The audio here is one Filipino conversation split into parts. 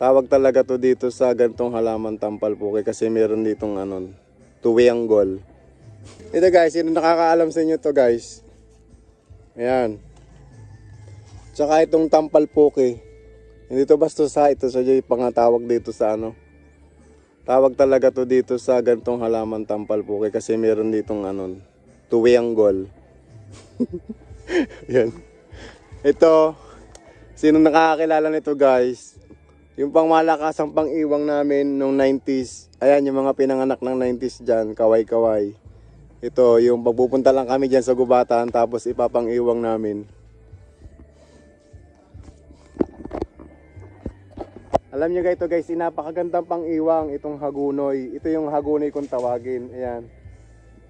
Tawag talaga to dito sa gantong halaman tampal puke kasi meron ditong tuwianggol. Ito guys, sino nakakaalam sa inyo to guys? Ayan. Tsaka itong tampal puke. Hindi to basta ito sa pangatawag dito sa Tawag talaga to dito sa gantong halaman tampal puke kasi meron ditong tuwianggol. Yan. Ito, sino nakakakilala nito guys? Yung pangmalakasang pang-iwang namin nung 90s. Ayan, yung mga pinanganak ng 90s dyan, kaway-kaway. Ito, yung pagpupunta lang kami dyan sa gubatan, tapos ipapang-iwang namin. Alam nyo guys, ito guys, napakagandang pang-iwang itong hagunoy. Ito yung hagunoy kung tawagin. Ayan.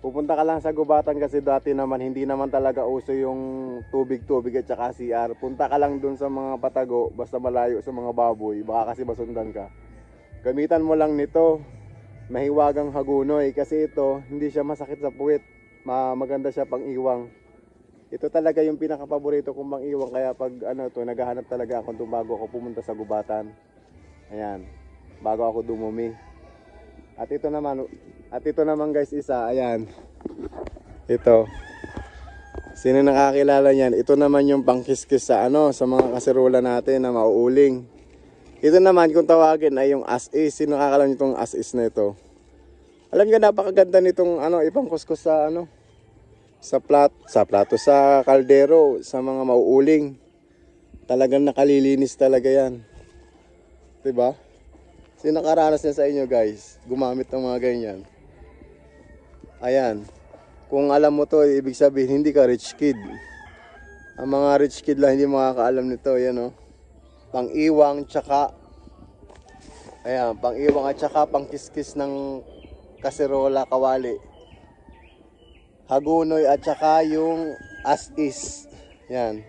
Pupunta ka lang sa gubatan kasi dati naman hindi naman talaga uso yung tubig-tubig at saka CR. Punta ka lang dun sa mga patago, basta malayo sa mga baboy, baka kasi masundan ka. Gamitan mo lang nito, mahiwagang hagunoy kasi ito hindi siya masakit sa puwit. Maganda siya pang-iwang. Ito talaga yung pinaka-paborito kong pang-iwang kaya pag naghahanap talaga ako bago ako pumunta sa gubatan. Ayan, bago ako dumumi. At ito naman guys isa, ayan. Ito. Sino nakakilala niyan? Ito naman yung pangkiskis sa sa mga kaserola natin na mauuling. Ito naman kung tawagin ay yung as-is. Sino nakakaalam nitong as-is na ito? Alam niyo napakaganda nitong ipangkuskus sa sa kaldero, sa mga mauuling. Talagang nakalilinis talaga 'yan. 'Di ba? Sino nakaranas niya sa inyo guys? Gumamit ng mga ganyan. Ayan. Kung alam mo to, ibig sabihin hindi ka rich kid. Ang mga rich kid lang hindi makakaalam nito. Yan pang-iwang tsaka pang-iwang at tsaka pang-kiskis ng kaserola, kawali. Hagunoy at tsaka yung as-is. Yan.